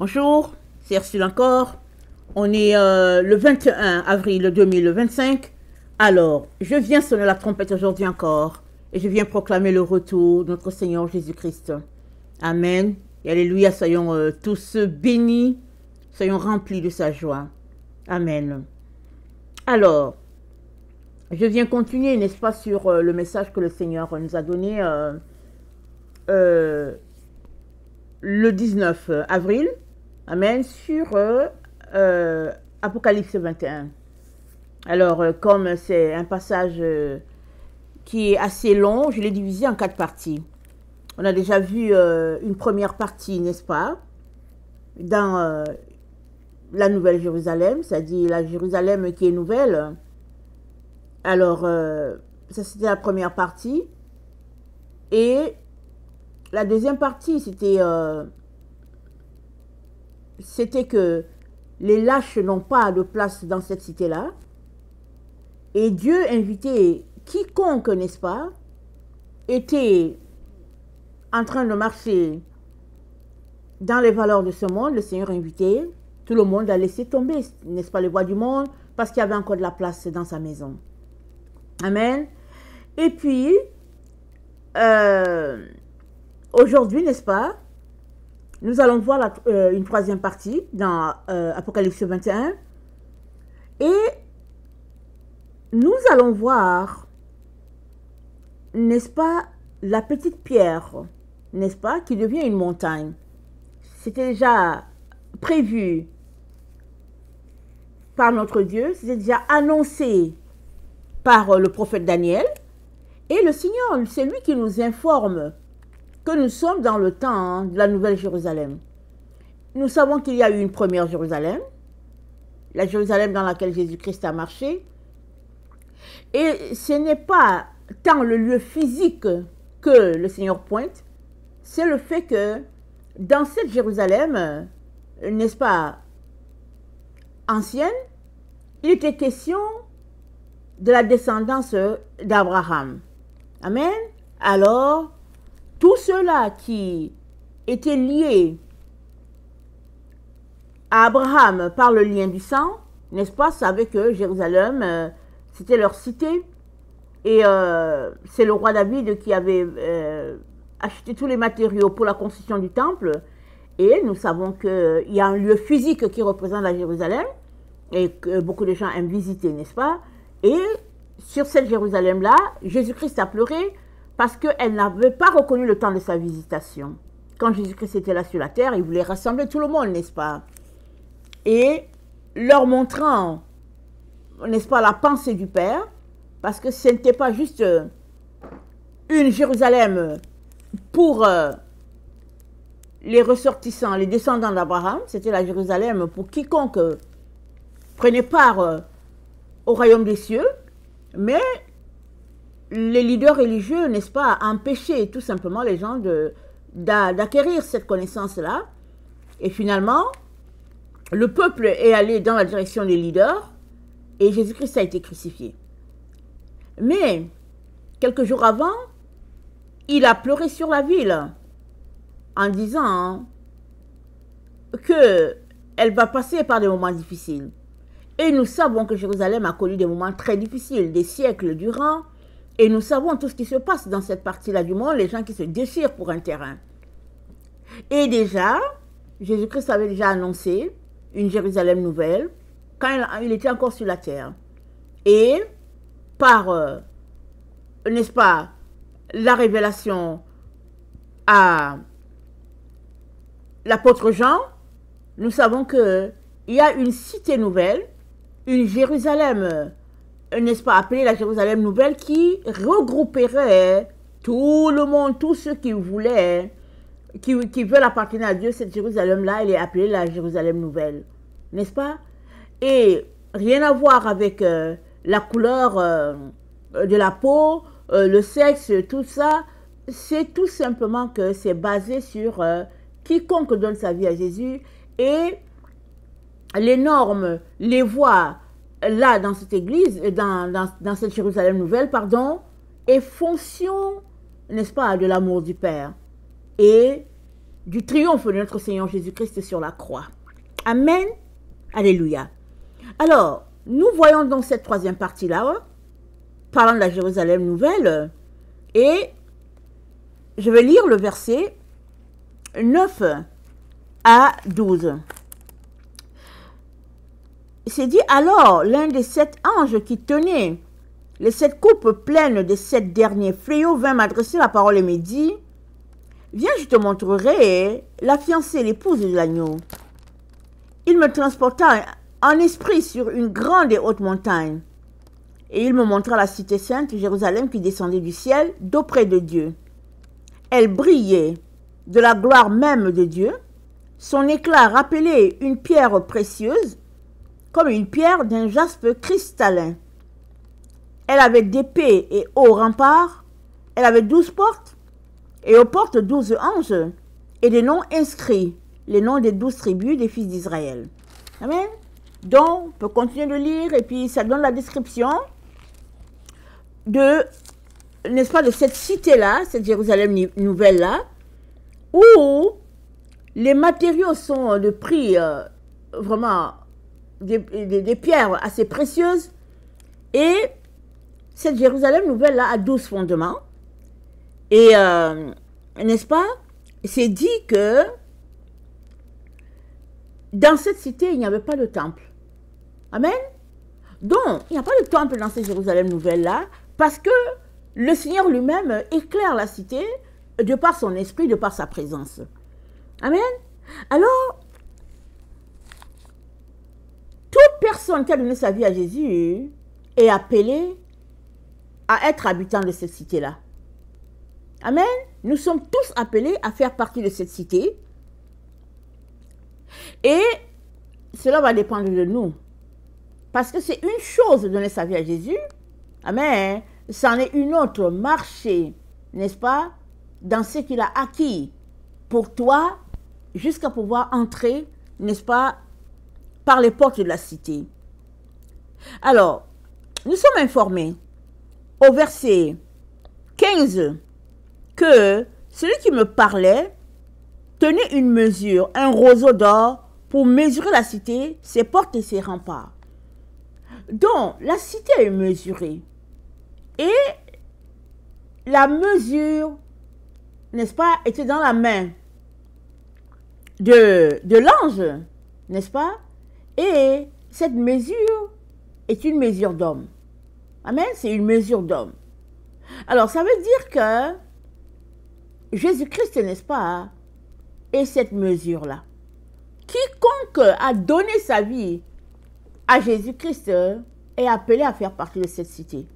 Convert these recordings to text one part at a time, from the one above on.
Bonjour, c'est Ursule encore. On est le 21 avril 2025. Alors, je viens sonner la trompette aujourd'hui encore et je viens proclamer le retour de notre Seigneur Jésus-Christ. Amen. Et alléluia, soyons tous bénis, soyons remplis de sa joie. Amen. Alors, je viens continuer, n'est-ce pas, sur le message que le Seigneur nous a donné le 19 avril. Amen. Sur Apocalypse 21. Alors, comme c'est un passage qui est assez long, je l'ai divisé en 4 parties. On a déjà vu une première partie, n'est-ce pas, dans la Nouvelle Jérusalem, c'est-à-dire la Jérusalem qui est nouvelle. Alors, ça c'était la première partie. Et la deuxième partie, c'était que les lâches n'ont pas de place dans cette cité-là. Et Dieu invitait quiconque, n'est-ce pas, était en train de marcher dans les valeurs de ce monde. Le Seigneur invitait tout le monde à laisser tomber, n'est-ce pas, les voies du monde, parce qu'il y avait encore de la place dans sa maison. Amen. Et puis, aujourd'hui, n'est-ce pas, nous allons voir une troisième partie dans Apocalypse 21. Et nous allons voir, n'est-ce pas, la petite pierre, n'est-ce pas, qui devient une montagne. C'était déjà prévu par notre Dieu, c'était déjà annoncé par le prophète Daniel. Et le Seigneur, c'est lui qui nous informe que nous sommes dans le temps de la Nouvelle Jérusalem. Nous savons qu'il y a eu une première Jérusalem, la Jérusalem dans laquelle Jésus-Christ a marché. Et ce n'est pas tant le lieu physique que le Seigneur pointe, c'est le fait que dans cette Jérusalem, n'est-ce pas, ancienne, il était question de la descendance d'Abraham. Amen. Alors, tous ceux-là qui étaient liés à Abraham par le lien du sang, n'est-ce pas, savaient que Jérusalem, c'était leur cité. Et c'est le roi David qui avait acheté tous les matériaux pour la construction du temple. Et nous savons qu'il y a un lieu physique qui représente la Jérusalem et que beaucoup de gens aiment visiter, n'est-ce pas? Et sur cette Jérusalem-là, Jésus-Christ a pleuré parce qu'elle n'avait pas reconnu le temps de sa visitation. Quand Jésus-Christ était là sur la terre, il voulait rassembler tout le monde, n'est-ce pas? Et leur montrant, n'est-ce pas, la pensée du Père, parce que ce n'était pas juste une Jérusalem pour les ressortissants, les descendants d'Abraham, c'était la Jérusalem pour quiconque prenait part au royaume des cieux, mais les leaders religieux, n'est-ce pas, empêchaient tout simplement les gens d'acquérir cette connaissance-là. Et finalement, le peuple est allé dans la direction des leaders et Jésus-Christ a été crucifié. Mais, quelques jours avant, il a pleuré sur la ville en disant qu'elle va passer par des moments difficiles. Et nous savons que Jérusalem a connu des moments très difficiles, des siècles durant. Et nous savons tout ce qui se passe dans cette partie-là du monde, les gens qui se déchirent pour un terrain. Et déjà, Jésus-Christ avait déjà annoncé une Jérusalem nouvelle quand il était encore sur la terre. Et par, n'est-ce pas, la révélation à l'apôtre Jean, nous savons qu'il y a une cité nouvelle, une Jérusalem, n'est-ce pas, appelée la Jérusalem nouvelle, qui regrouperait tout le monde, tous ceux qui voulaient, qui veulent appartenir à Dieu. Cette Jérusalem-là, elle est appelée la Jérusalem nouvelle, n'est-ce pas? Et rien à voir avec la couleur de la peau, le sexe, tout ça. C'est tout simplement que c'est basé sur quiconque donne sa vie à Jésus. Et les normes, les voies, là, dans cette église, dans cette Jérusalem nouvelle, pardon, est fonction, n'est-ce pas, de l'amour du Père. Et du triomphe de notre Seigneur Jésus-Christ sur la croix. Amen. Alléluia. Alors, nous voyons donc cette troisième partie-là, parlant de la Jérusalem nouvelle, et je vais lire le verset 9 à 12. C'est dit, alors l'un des 7 anges qui tenait les 7 coupes pleines des 7 derniers fléaux vint m'adresser la parole et me dit, viens, je te montrerai la fiancée, l'épouse de l'agneau. Il me transporta en esprit sur une grande et haute montagne, et il me montra la cité sainte, Jérusalem, qui descendait du ciel, d'auprès de Dieu. Elle brillait de la gloire même de Dieu. Son éclat rappelait une pierre précieuse, comme une pierre d'un jaspe cristallin. Elle avait d'épais et hauts remparts. Elle avait 12 portes, et aux portes 12 anges, et des noms inscrits, les noms des 12 tribus des fils d'Israël. Amen. Donc, on peut continuer de lire, et puis ça donne la description de, n'est-ce pas, de cette cité-là, cette Jérusalem nouvelle-là, où les matériaux sont de prix vraiment des pierres assez précieuses, et cette Jérusalem nouvelle-là a 12 fondements, et n'est-ce pas, c'est dit que dans cette cité, il n'y avait pas de temple. Amen. Donc, il n'y a pas de temple dans cette Jérusalem nouvelle-là, parce que le Seigneur lui-même éclaire la cité de par son esprit, de par sa présence. Amen. Alors, toute personne qui a donné sa vie à Jésus est appelée à être habitant de cette cité-là. Amen. Nous sommes tous appelés à faire partie de cette cité. Et cela va dépendre de nous. Parce que c'est une chose de donner sa vie à Jésus. Amen. C'en est une autre, marcher, n'est-ce pas, dans ce qu'il a acquis pour toi, jusqu'à pouvoir entrer, n'est-ce pas, par les portes de la cité. Alors, nous sommes informés au verset 15 que celui qui me parlait tenait une mesure, un roseau d'or pour mesurer la cité, ses portes et ses remparts. Donc, la cité est mesurée. Et la mesure, n'est-ce pas, était dans la main de l'ange, n'est-ce pas? Et cette mesure est une mesure d'homme. Amen, c'est une mesure d'homme. Alors, ça veut dire que Jésus-Christ, n'est-ce pas, est cette mesure-là. Quiconque a donné sa vie à Jésus-Christ est appelé à faire partie de cette cité.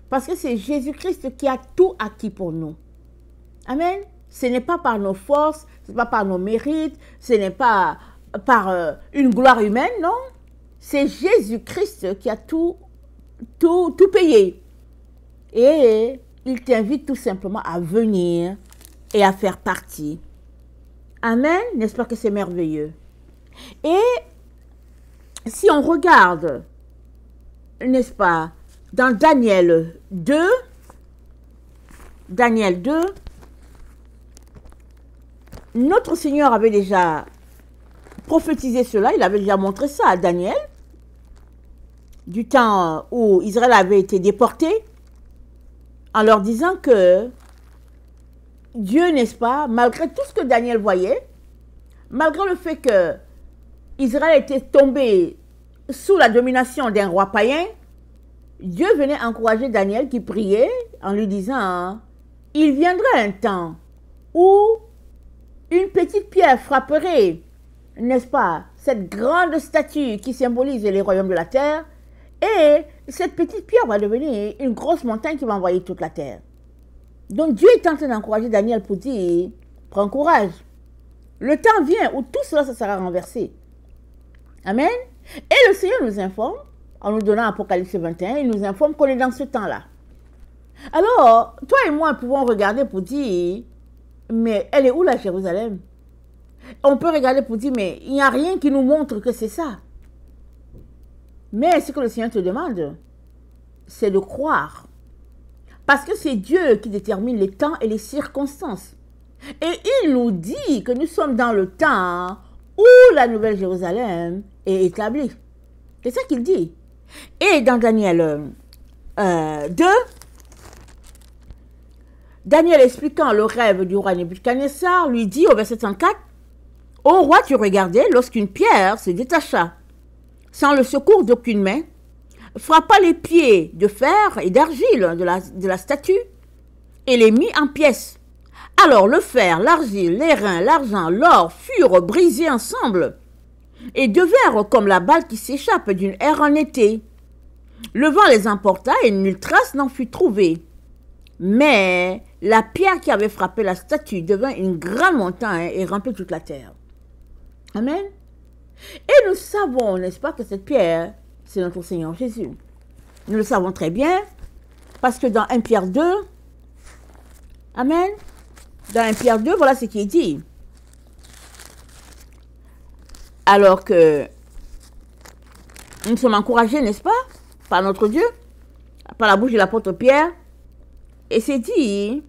Parce que c'est Jésus-Christ qui a tout acquis pour nous. Amen. Ce n'est pas par nos forces, ce n'est pas par nos mérites, ce n'est pas par une gloire humaine, non. C'est Jésus-Christ qui a tout payé. Et il t'invite tout simplement à venir et à faire partie. Amen. N'est-ce pas que c'est merveilleux? Et si on regarde, n'est-ce pas, dans Daniel 2, notre Seigneur avait déjà prophétisé cela, il avait déjà montré ça à Daniel, du temps où Israël avait été déporté, en leur disant que Dieu, n'est-ce pas, malgré tout ce que Daniel voyait, malgré le fait que Israël était tombé sous la domination d'un roi païen, Dieu venait encourager Daniel qui priait en lui disant, il viendra un temps où une petite pierre frapperait, n'est-ce pas, cette grande statue qui symbolise les royaumes de la terre, et cette petite pierre va devenir une grosse montagne qui va envahir toute la terre. Donc Dieu est en train d'encourager Daniel pour dire, prends courage. Le temps vient où tout cela ça sera renversé. Amen. Et le Seigneur nous informe, en nous donnant Apocalypse 21, il nous informe qu'on est dans ce temps-là. Alors, toi et moi pouvons regarder pour dire, mais elle est où la Jérusalem? On peut regarder pour dire, mais il n'y a rien qui nous montre que c'est ça. Mais ce que le Seigneur te demande, c'est de croire. Parce que c'est Dieu qui détermine les temps et les circonstances. Et il nous dit que nous sommes dans le temps où la Nouvelle Jérusalem est établie. C'est ça qu'il dit. Et dans Daniel 2, Daniel expliquant le rêve du roi Nebuchadnezzar lui dit au verset 34, « Ô roi, tu regardais lorsqu'une pierre se détacha, sans le secours d'aucune main, frappa les pieds de fer et d'argile de la statue et les mit en pièces. Alors le fer, l'argile, l'airain, l'argent, l'or furent brisés ensemble et devinrent comme la balle qui s'échappe d'une aire en été. Le vent les emporta et nulle trace n'en fut trouvée. Mais la pierre qui avait frappé la statue devint une grande montagne et remplit toute la terre. » Amen. Et nous savons, n'est-ce pas, que cette pierre, c'est notre Seigneur Jésus. Nous le savons très bien, parce que dans 1 Pierre 2, Amen, dans 1 Pierre 2, voilà ce qui est dit. Alors que nous sommes encouragés, n'est-ce pas, par notre Dieu, par la bouche de l'apôtre Pierre, et c'est dit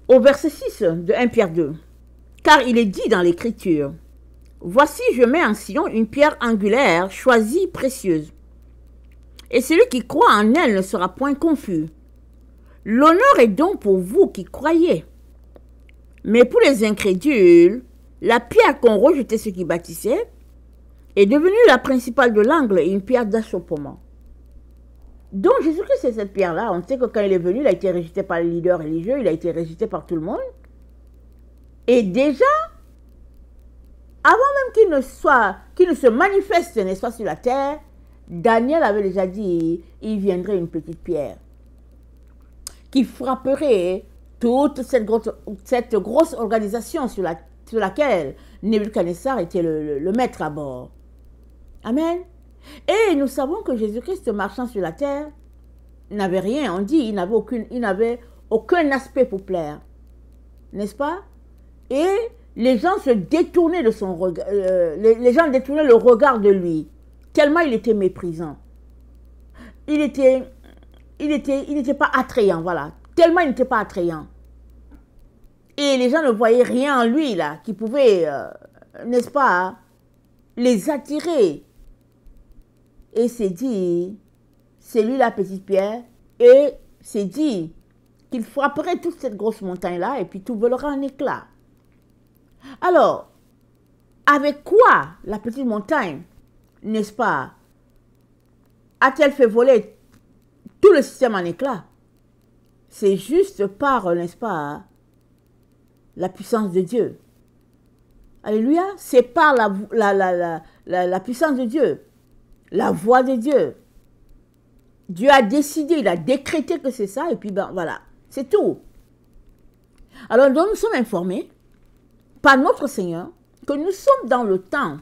au verset 6 de 1 Pierre 2, « Car il est dit dans l'Écriture, « Voici, je mets en Sion une pierre angulaire, choisie, précieuse. Et celui qui croit en elle ne sera point confus. L'honneur est donc pour vous qui croyez. Mais pour les incrédules, la pierre qu'ont rejetée ceux qui bâtissaient est devenue la principale de l'angle et une pierre d'achoppement. » Donc Jésus-Christ, c'est cette pierre-là. On sait que quand il est venu, il a été rejeté par les leaders religieux, il a été rejeté par tout le monde. Et déjà, avant même qu'il ne se manifeste, n'est-ce pas, sur la terre, Daniel avait déjà dit, il viendrait une petite pierre qui frapperait toute cette grosse organisation sur laquelle Nebuchadnezzar était le maître à bord. Amen. Et nous savons que Jésus-Christ, marchant sur la terre, n'avait rien. On dit, il n'avait aucun aspect pour plaire. N'est-ce pas? Et les gens se détournaient de son regard, les gens détournaient le regard de lui, tellement il était méprisant. Il n'était pas attrayant, voilà. Tellement il n'était pas attrayant. Et les gens ne voyaient rien en lui, là, qui pouvait, n'est-ce pas, les attirer. Et c'est dit, c'est lui la petite pierre, et c'est dit qu'il frapperait toute cette grosse montagne-là, et puis tout volera en éclats. Alors, avec quoi la petite montagne, n'est-ce pas, a-t-elle fait voler tout le système en éclat? C'est juste par, n'est-ce pas, la puissance de Dieu. Alléluia, c'est par la puissance de Dieu, la voix de Dieu. Dieu a décidé, il a décrété que c'est ça, et puis ben voilà, c'est tout. Alors donc nous sommes informés par notre Seigneur que nous sommes dans le temps,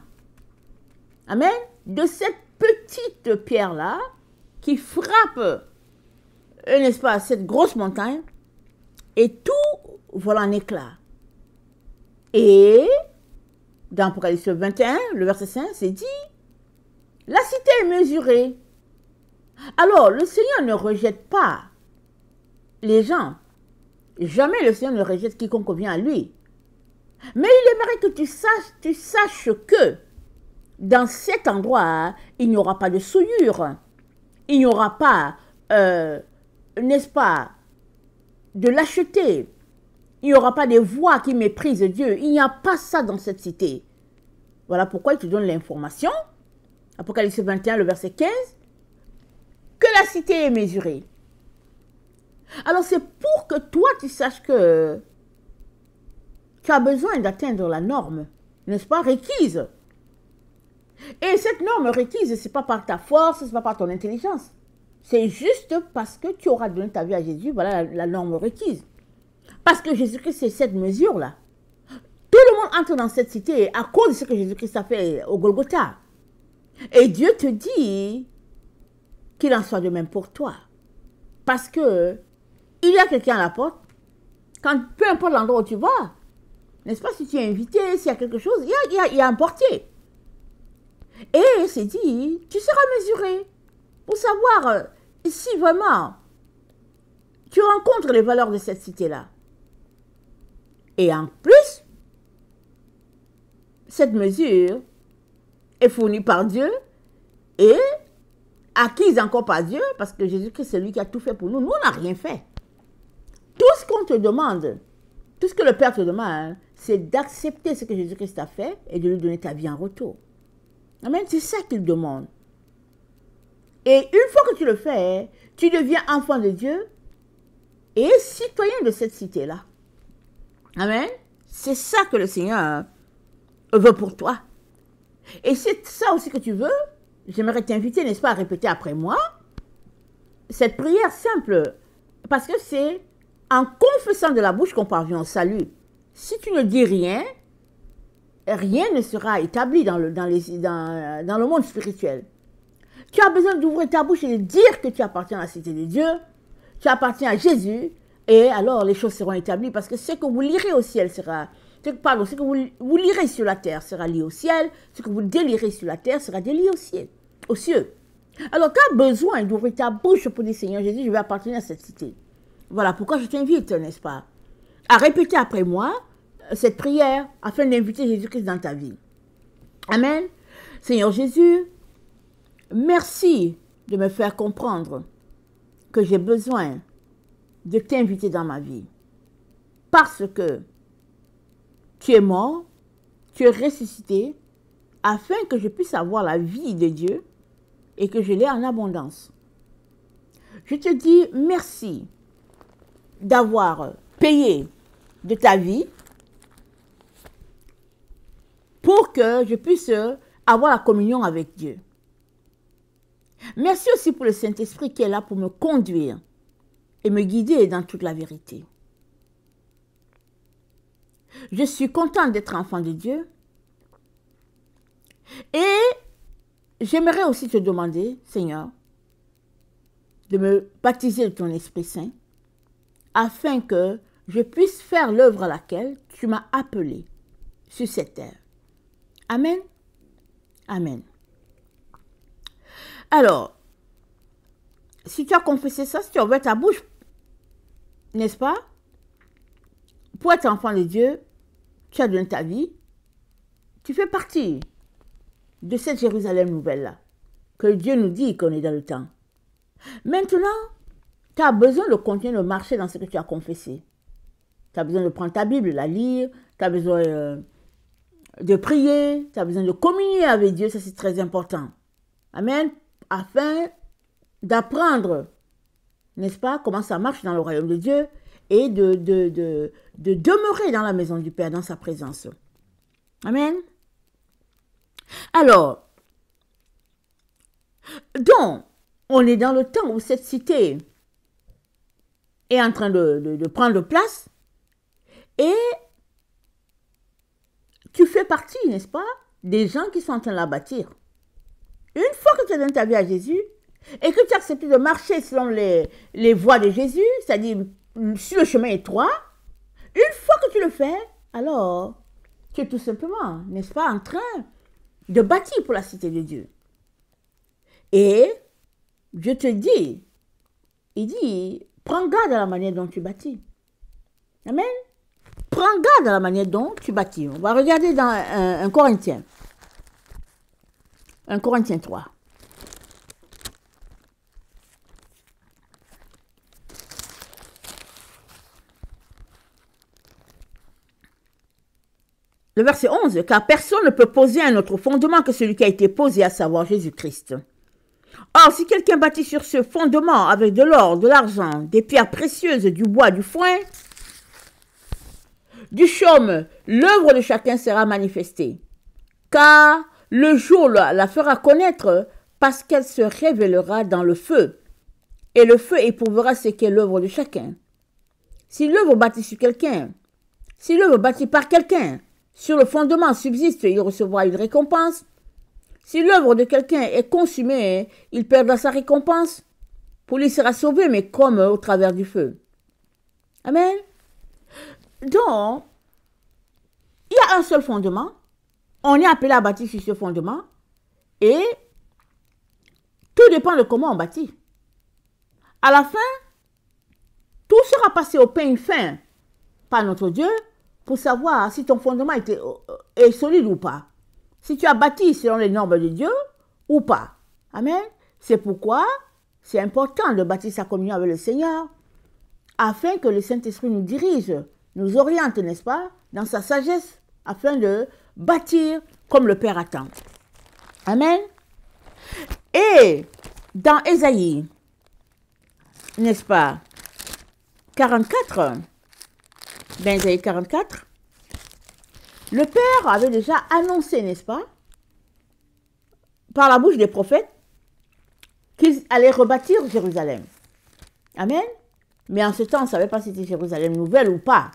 amen, de cette petite pierre-là qui frappe, n'est-ce pas, cette grosse montagne, et tout vole en éclats. Et dans Apocalypse 21, le verset 5, c'est dit, la cité est mesurée. Alors, le Seigneur ne rejette pas les gens. Jamais le Seigneur ne rejette quiconque vient à lui. Mais il aimerait que tu saches que dans cet endroit, il n'y aura pas de souillure. Il n'y aura pas, n'est-ce pas, de lâcheté. Il n'y aura pas des voix qui méprisent Dieu. Il n'y a pas ça dans cette cité. Voilà pourquoi il te donne l'information. Apocalypse 21, le verset 15. Que la cité est mesurée. Alors c'est pour que toi tu saches que tu as besoin d'atteindre la norme, n'est-ce pas, requise. Et cette norme requise, ce n'est pas par ta force, ce n'est pas par ton intelligence. C'est juste parce que tu auras donné ta vie à Jésus, voilà la norme requise. Parce que Jésus-Christ, c'est cette mesure-là. Tout le monde entre dans cette cité à cause de ce que Jésus-Christ a fait au Golgotha. Et Dieu te dit qu'il en soit de même pour toi. Parce que il y a quelqu'un à la porte, quand, peu importe l'endroit où tu vas, n'est-ce pas, si tu es invité, s'il y a quelque chose, il y a un portier. Et c'est dit, tu seras mesuré pour savoir si vraiment tu rencontres les valeurs de cette cité-là. Et en plus, cette mesure est fournie par Dieu et acquise encore par Dieu, parce que Jésus-Christ, c'est lui qui a tout fait pour nous. Nous, on n'a rien fait. Tout ce qu'on te demande, tout ce que le Père te demande, c'est d'accepter ce que Jésus-Christ a fait et de lui donner ta vie en retour. Amen. C'est ça qu'il demande. Et une fois que tu le fais, tu deviens enfant de Dieu et citoyen de cette cité-là. Amen. C'est ça que le Seigneur veut pour toi. Et c'est ça aussi que tu veux. J'aimerais t'inviter, n'est-ce pas, à répéter après moi cette prière simple. Parce que c'est en confessant de la bouche qu'on parvient au salut. Si tu ne dis rien, rien ne sera établi dans le monde spirituel. Tu as besoin d'ouvrir ta bouche et de dire que tu appartiens à la cité de Dieu, tu appartiens à Jésus, et alors les choses seront établies, parce que ce que vous lirez au ciel sera, ce que vous lirez sur la terre sera lié au ciel, ce que vous délirez sur la terre sera délié aux cieux. Alors tu as besoin d'ouvrir ta bouche pour dire, Seigneur Jésus, je vais appartenir à cette cité. Voilà pourquoi je t'invite, n'est-ce pas, à répéter après moi cette prière afin d'inviter Jésus-Christ dans ta vie. Amen. Seigneur Jésus, merci de me faire comprendre que j'ai besoin de t'inviter dans ma vie. Parce que tu es mort, tu es ressuscité, afin que je puisse avoir la vie de Dieu et que je l'ai en abondance. Je te dis merci d'avoir payé de ta vie pour que je puisse avoir la communion avec Dieu. Merci aussi pour le Saint-Esprit qui est là pour me conduire et me guider dans toute la vérité. Je suis contente d'être enfant de Dieu et j'aimerais aussi te demander, Seigneur, de me baptiser de ton Esprit Saint afin que je puisse faire l'œuvre à laquelle tu m'as appelé sur cette terre. Amen. Amen. Alors, si tu as confessé ça, si tu as ouvert ta bouche, n'est-ce pas, pour être enfant de Dieu, tu as donné ta vie, tu fais partie de cette Jérusalem nouvelle-là, que Dieu nous dit qu'on est dans le temps. Maintenant, tu as besoin de continuer de marcher dans ce que tu as confessé. Tu as besoin de prendre ta Bible, la lire, tu as besoin de prier, tu as besoin de communier avec Dieu, ça c'est très important. Amen. Afin d'apprendre, n'est-ce pas, comment ça marche dans le royaume de Dieu et de demeurer dans la maison du Père, dans sa présence. Amen. Alors, donc, on est dans le temps où cette cité est en train de prendre place et tu fais partie, n'est-ce pas, des gens qui sont en train de la bâtir. Une fois que tu as donné ta vie à Jésus et que tu as accepté de marcher selon les voies de Jésus, c'est-à-dire sur le chemin étroit, une fois que tu le fais, alors tu es tout simplement, n'est-ce pas, en train de bâtir pour la cité de Dieu. Et je te dis, il dit, prends garde à la manière dont tu bâtis. Amen. Prends garde à la manière dont tu bâtis. On va regarder dans 1 Corinthiens. 1 Corinthiens 3. Le verset 11, car personne ne peut poser un autre fondement que celui qui a été posé, à savoir Jésus-Christ. Or, si quelqu'un bâtit sur ce fondement avec de l'or, de l'argent, des pierres précieuses, du bois, du foin, du chaume, l'œuvre de chacun sera manifestée. Car le jour la fera connaître parce qu'elle se révélera dans le feu. Et le feu éprouvera ce qu'est l'œuvre de chacun. Si l'œuvre bâtie sur quelqu'un, si l'œuvre bâtie par quelqu'un, sur le fondement subsiste, il recevra une récompense. Si l'œuvre de quelqu'un est consumée, il perdra sa récompense. Pour lui, il sera sauvé, mais comme au travers du feu. Amen. Donc, il y a un seul fondement. On est appelé à bâtir sur ce fondement. Et tout dépend de comment on bâtit. À la fin, passer au pain fin par notre Dieu pour savoir si ton fondement est solide ou pas. Si tu as bâti selon les normes de Dieu ou pas. Amen. C'est pourquoi c'est important de bâtir sa communion avec le Seigneur afin que le Saint-Esprit nous dirige, nous oriente, n'est-ce pas, dans sa sagesse, afin de bâtir comme le Père attend. Amen. Et dans Ésaïe, n'est-ce pas, 44, dans Ésaïe 44, le Père avait déjà annoncé, n'est-ce pas, par la bouche des prophètes, qu'il allait rebâtir Jérusalem. Amen. Mais en ce temps, on ne savait pas si c'était Jérusalem nouvelle ou pas.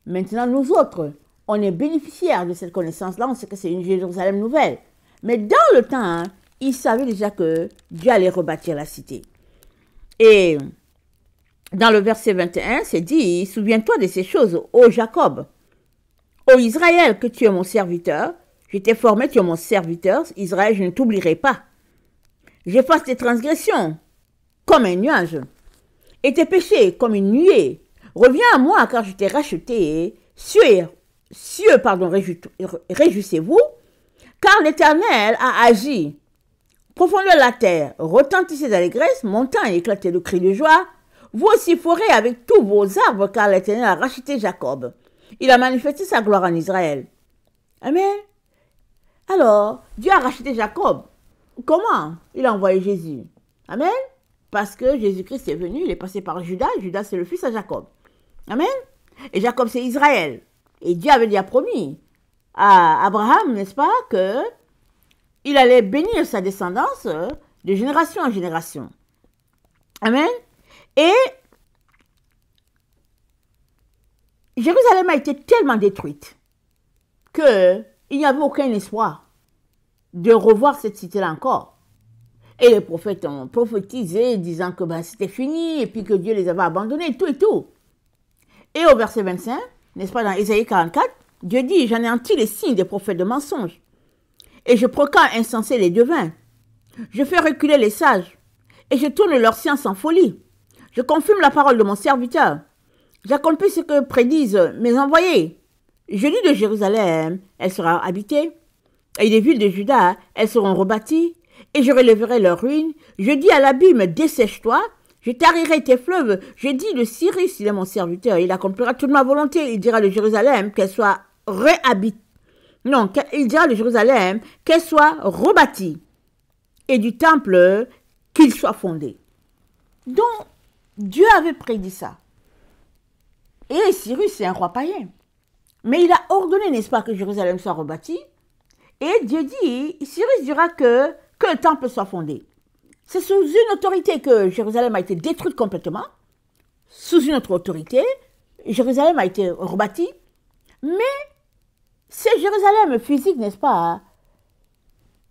Maintenant, nous autres, on est bénéficiaires de cette connaissance-là, on sait que c'est une Jérusalem nouvelle. Mais dans le temps, hein, ils savaient déjà que Dieu allait rebâtir la cité. Et dans le verset 21, c'est dit, « Souviens-toi de ces choses, ô Jacob, ô Israël, que tu es mon serviteur. Je t'ai formé, tu es mon serviteur. Israël, je ne t'oublierai pas. J'efface tes transgressions comme un nuage et tes péchés comme une nuée. Reviens à moi, car je t'ai racheté. Réjouissez-vous, car l'Éternel a agi. Profondeur de la terre, retentissez d'allégresse, montagne éclatez de cris de joie. Vous aussi forez avec tous vos arbres, car l'Éternel a racheté Jacob. Il a manifesté sa gloire en Israël. » Amen. Alors, Dieu a racheté Jacob. Comment? Il a envoyé Jésus. Amen. Parce que Jésus-Christ est venu, il est passé par Judas. Judas, c'est le fils à Jacob. Amen. Et Jacob, c'est Israël. Et Dieu avait déjà promis à Abraham, n'est-ce pas, que il allait bénir sa descendance de génération en génération. Amen. Et Jérusalem a été tellement détruite qu'il n'y avait aucun espoir de revoir cette cité-là encore. Et les prophètes ont prophétisé, disant que c'était fini, et puis que Dieu les avait abandonnés, tout et tout. Et au verset 25, n'est-ce pas, dans Ésaïe 44, Dieu dit, « J'anéantis les signes des prophètes de mensonges, et je proclame insensés les devins. Je fais reculer les sages, et je tourne leur science en folie. Je confirme la parole de mon serviteur. J'accomplis ce que prédisent mes envoyés. Je dis de Jérusalem, elle sera habitée, et des villes de Juda, elles seront rebâties, et je relèverai leurs ruines. Je dis à l'abîme, dessèche-toi, je tarirai tes fleuves. Je dis de Cyrus, il est mon serviteur, il accomplira toute ma volonté. Il dira de Jérusalem qu'elle soit réhabitée. Non, il dira de Jérusalem qu'elle soit rebâtie, et du temple qu'il soit fondé. Donc, Dieu avait prédit ça. Et Cyrus, c'est un roi païen. Mais il a ordonné, n'est-ce pas, que Jérusalem soit rebâtie. Et Dieu dit, Cyrus dira que le temple soit fondé. C'est sous une autorité que Jérusalem a été détruite complètement. Sous une autre autorité, Jérusalem a été rebâtie. Mais c'est Jérusalem physique, n'est-ce pas,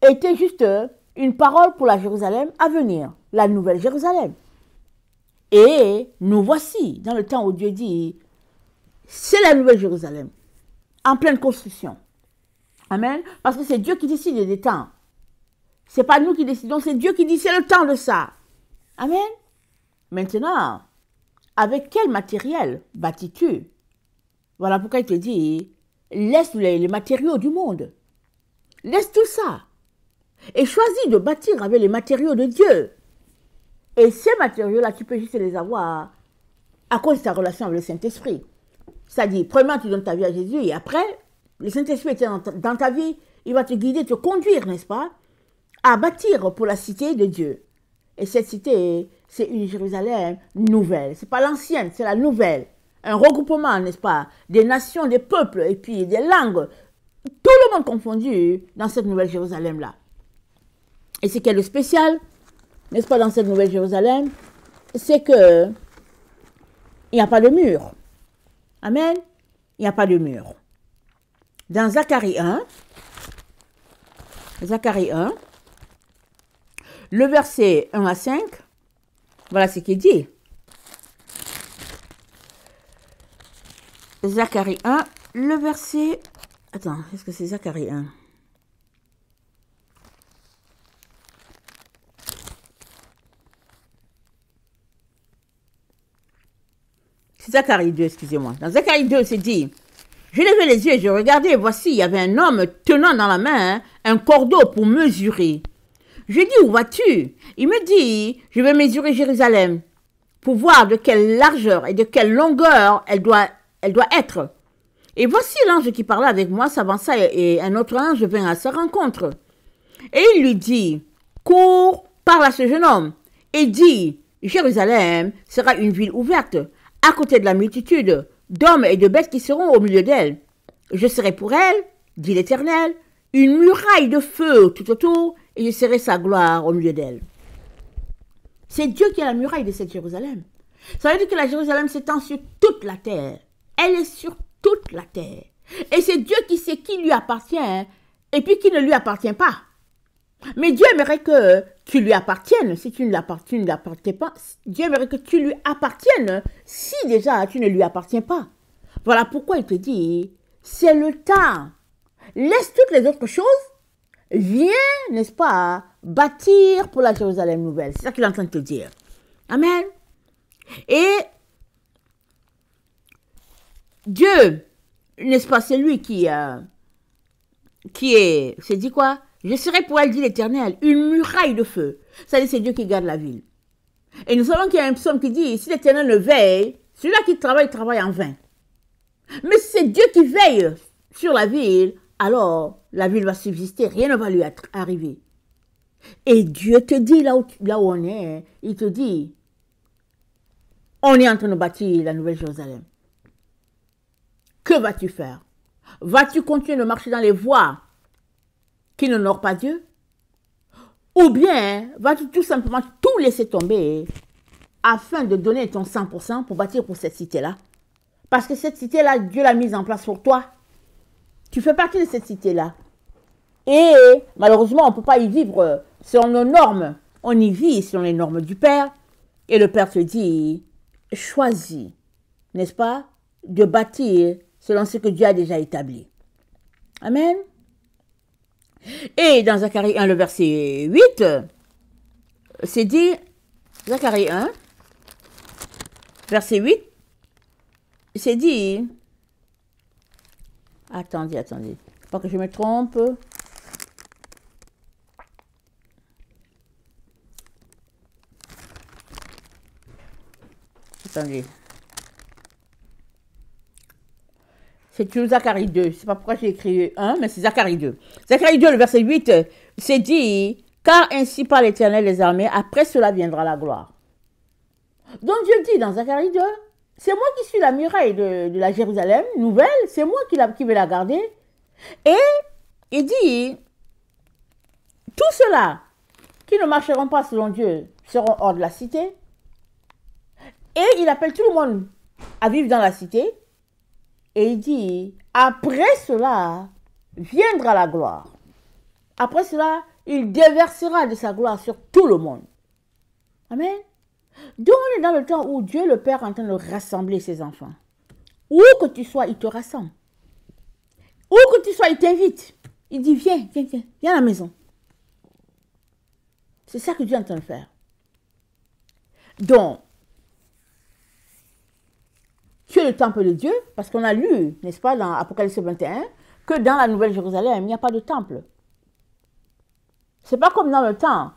était juste une parole pour la Jérusalem à venir, la nouvelle Jérusalem. Et nous voici dans le temps où Dieu dit, c'est la nouvelle Jérusalem, en pleine construction. Amen. Parce que c'est Dieu qui décide des temps. Ce n'est pas nous qui décidons, c'est Dieu qui dit, c'est le temps de ça. Amen. Maintenant, avec quel matériel bâtis-tu? Voilà pourquoi il te dit, laisse les matériaux du monde. Laisse tout ça. Et choisis de bâtir avec les matériaux de Dieu. Et ces matériaux-là, tu peux juste les avoir à cause de ta relation avec le Saint-Esprit. C'est-à-dire, premièrement, tu donnes ta vie à Jésus et après, le Saint-Esprit est dans ta vie, il va te guider, te conduire, n'est-ce pas, à bâtir pour la cité de Dieu. Et cette cité, c'est une Jérusalem nouvelle. Ce n'est pas l'ancienne, c'est la nouvelle. Un regroupement, n'est-ce pas, des nations, des peuples et puis des langues. Tout le monde confondu dans cette nouvelle Jérusalem-là. Et ce qui est le spécial, n'est-ce pas, dans cette nouvelle Jérusalem, c'est que il n'y a pas de mur. Amen. Il n'y a pas de mur. Dans Zacharie 1, le verset 1 à 5, voilà ce qu'il dit. Zacharie 1, le verset... Attends, est-ce que c'est Zacharie 1? C'est Zacharie 2, excusez-moi. Dans Zacharie 2, c'est dit, je levai les yeux et je regardais, et voici, il y avait un homme tenant dans la main un cordeau pour mesurer. Je dis, où vas-tu? Il me dit, je vais mesurer Jérusalem pour voir de quelle largeur et de quelle longueur elle doit être. Et voici l'ange qui parlait avec moi s'avança et un autre ange vint à sa rencontre. Et il lui dit, cours, parle à ce jeune homme et dis, Jérusalem sera une ville ouverte, à côté de la multitude d'hommes et de bêtes qui seront au milieu d'elle. Je serai pour elle, dit l'Éternel, une muraille de feu tout autour, et je serai sa gloire au milieu d'elle. C'est Dieu qui est la muraille de cette Jérusalem. Ça veut dire que la Jérusalem s'étend sur toute la terre. Elle est sur toute la terre. Et c'est Dieu qui sait qui lui appartient et puis qui ne lui appartient pas. Mais Dieu aimerait que tu lui appartiennes si tu ne l'appartiens pas. Dieu aimerait que tu lui appartiennes si déjà tu ne lui appartiens pas. Voilà pourquoi il te dit, c'est le temps. Laisse toutes les autres choses. Viens, n'est-ce pas, bâtir pour la Jérusalem nouvelle. C'est ça qu'il est en train de te dire. Amen. Et Dieu, n'est-ce pas, c'est lui qui est, c'est dit quoi? Je serai pour elle, dit l'Éternel, une muraille de feu. Ça veut dire c'est Dieu qui garde la ville. Et nous savons qu'il y a un psaume qui dit, si l'Éternel le veille, celui-là qui travaille en vain. Mais si c'est Dieu qui veille sur la ville, alors la ville va subsister, rien ne va lui arriver. Et Dieu te dit, là où on est, il te dit, on est en train de bâtir la nouvelle Jérusalem. Que vas-tu faire? Vas-tu continuer de marcher dans les voies qui n'honorent pas Dieu? Ou bien vas-tu tout simplement tout laisser tomber afin de donner ton 100% pour bâtir pour cette cité-là? Parce que cette cité-là, Dieu l'a mise en place pour toi. Tu fais partie de cette cité-là. Et malheureusement, on ne peut pas y vivre selon nos normes. On y vit selon les normes du Père. Et le Père te dit, choisis, n'est-ce pas, de bâtir selon ce que Dieu a déjà établi. Amen. Et dans Zacharie 1, le verset 8, c'est dit, Zacharie 1, verset 8, c'est dit, attendez, pas que je me trompe. Attendez. C'est toujours Zacharie 2. C'est pas pourquoi j'ai écrit 1, mais c'est Zacharie 2. Zacharie 2, le verset 8, c'est dit, car ainsi parle l'Éternel des armées, après cela viendra la gloire. Donc Dieu dit dans Zacharie 2, c'est moi qui suis la muraille de la Jérusalem nouvelle, c'est moi qui vais la garder. Et il dit, tous ceux-là qui ne marcheront pas selon Dieu seront hors de la cité. Et il appelle tout le monde à vivre dans la cité. Et il dit, après cela viendra la gloire. Après cela, il déversera de sa gloire sur tout le monde. Amen. Donc on est dans le temps où Dieu le Père est en train de rassembler ses enfants. Où que tu sois, il te rassemble. Où que tu sois, il t'invite. Il dit, viens à la maison. C'est ça que Dieu est en train de faire. Donc, tu es le temple de Dieu, parce qu'on a lu, n'est-ce pas, dans Apocalypse 21, que dans la Nouvelle Jérusalem, il n'y a pas de temple. C'est pas comme dans le temps,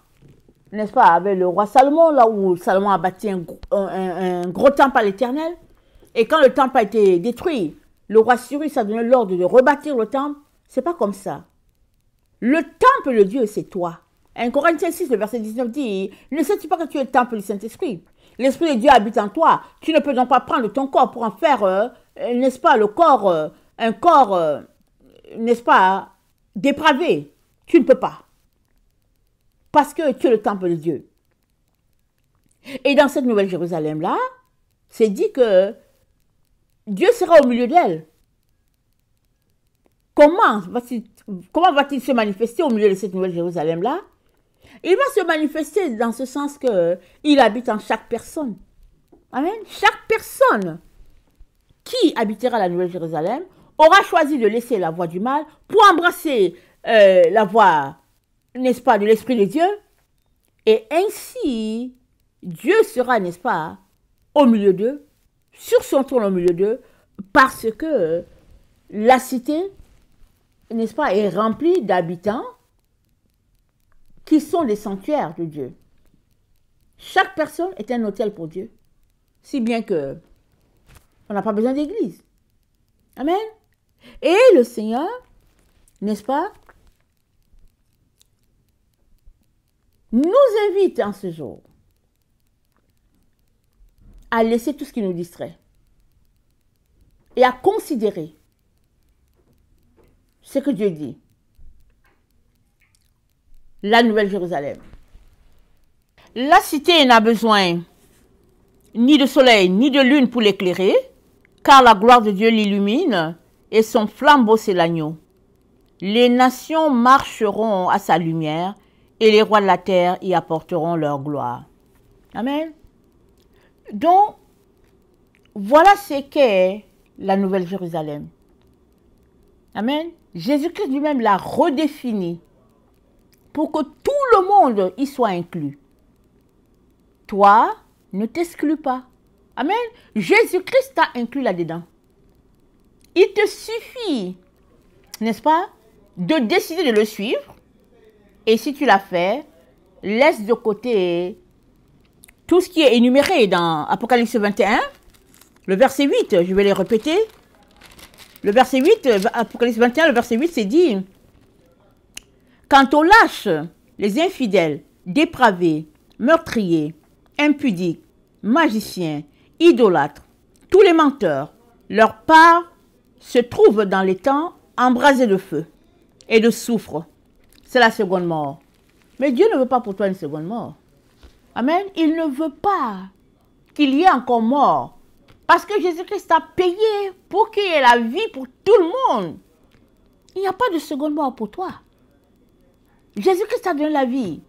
n'est-ce pas, avec le roi Salomon, là où Salomon a bâti un gros temple à l'Éternel. Et quand le temple a été détruit, le roi Cyrus a donné l'ordre de rebâtir le temple. C'est pas comme ça. Le temple de Dieu, c'est toi. 1 Corinthiens 6, le verset 19 dit, ne sais-tu pas que tu es le temple du Saint-Esprit? L'Esprit de Dieu habite en toi. Tu ne peux donc pas prendre ton corps pour en faire, n'est-ce pas, le corps, un corps, n'est-ce pas, dépravé. Tu ne peux pas. Parce que tu es le temple de Dieu. Et dans cette nouvelle Jérusalem-là, c'est dit que Dieu sera au milieu d'elle. Comment va-t-il se manifester au milieu de cette nouvelle Jérusalem-là? Il va se manifester dans ce sens qu'il habite en chaque personne. Amen. Chaque personne qui habitera la Nouvelle Jérusalem aura choisi de laisser la voie du mal pour embrasser la voie, n'est-ce pas, de l'Esprit de Dieu. Et ainsi, Dieu sera, n'est-ce pas, au milieu d'eux. sur son trône au milieu d'eux, parce que la cité, n'est-ce pas, est remplie d'habitants qui sont des sanctuaires de Dieu. Chaque personne est un autel pour Dieu, si bien que on n'a pas besoin d'église. Amen. Et le Seigneur, n'est-ce pas, nous invite en ce jour à laisser tout ce qui nous distrait et à considérer ce que Dieu dit. La Nouvelle Jérusalem. La cité n'a besoin ni de soleil ni de lune pour l'éclairer, car la gloire de Dieu l'illumine et son flambeau c'est l'agneau. Les nations marcheront à sa lumière et les rois de la terre y apporteront leur gloire. Amen. Donc, voilà ce qu'est la Nouvelle Jérusalem. Amen. Jésus-Christ lui-même l'a redéfini pour que tout le monde y soit inclus. Toi, ne t'exclus pas. Amen. Jésus-Christ t'a inclus là-dedans. Il te suffit, n'est-ce pas, de décider de le suivre. Et si tu l'as fait, laisse de côté tout ce qui est énuméré dans Apocalypse 21, le verset 8, je vais les répéter. Le verset 8, Apocalypse 21, le verset 8, c'est dit: quant aux lâches, les infidèles, dépravés, meurtriers, impudiques, magiciens, idolâtres, tous les menteurs, leur part se trouve dans les temps embrasés de feu et de soufre. C'est la seconde mort. Mais Dieu ne veut pas pour toi une seconde mort. Amen. Il ne veut pas qu'il y ait encore mort. Parce que Jésus-Christ a payé pour qu'il y ait la vie pour tout le monde. Il n'y a pas de seconde mort pour toi. Jésus-Christ a donné la vie.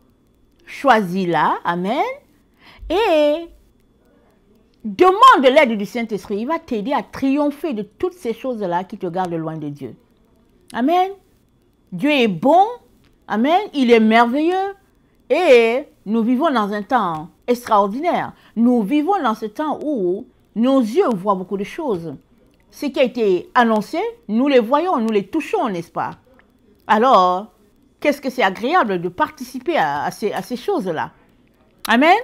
Choisis-la. Amen. Et demande l'aide du Saint-Esprit. Il va t'aider à triompher de toutes ces choses-là qui te gardent loin de Dieu. Amen. Dieu est bon. Amen. Il est merveilleux. Et nous vivons dans un temps extraordinaire. Nous vivons dans ce temps où nos yeux voient beaucoup de choses. Ce qui a été annoncé, nous les voyons, nous les touchons, n'est-ce pas? Alors, qu'est-ce que c'est agréable de participer à ces choses-là. Amen.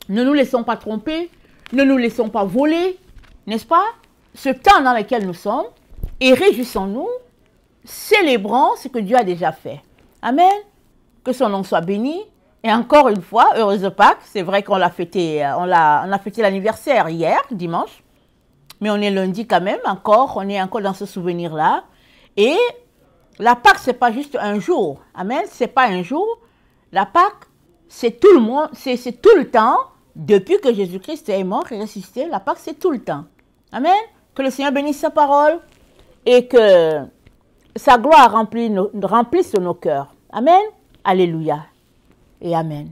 Ne nous laissons pas tromper, ne nous laissons pas voler, n'est-ce pas? Ce temps dans lequel nous sommes, et réjouissons-nous, célébrons ce que Dieu a déjà fait. Amen. Que son nom soit béni. Et encore une fois, heureuse Pâques. C'est vrai qu'on l'a fêté, on a fêté l'anniversaire hier, dimanche. Mais on est lundi quand même, on est encore dans ce souvenir-là. Et la Pâques, ce n'est pas juste un jour. Amen. Ce n'est pas un jour. La Pâques, c'est tout le monde, c'est tout le temps. Depuis que Jésus-Christ est mort et ressuscité, la Pâques, c'est tout le temps. Amen. Que le Seigneur bénisse sa parole et que sa gloire remplisse nos cœurs. Amen. Alléluia et amen.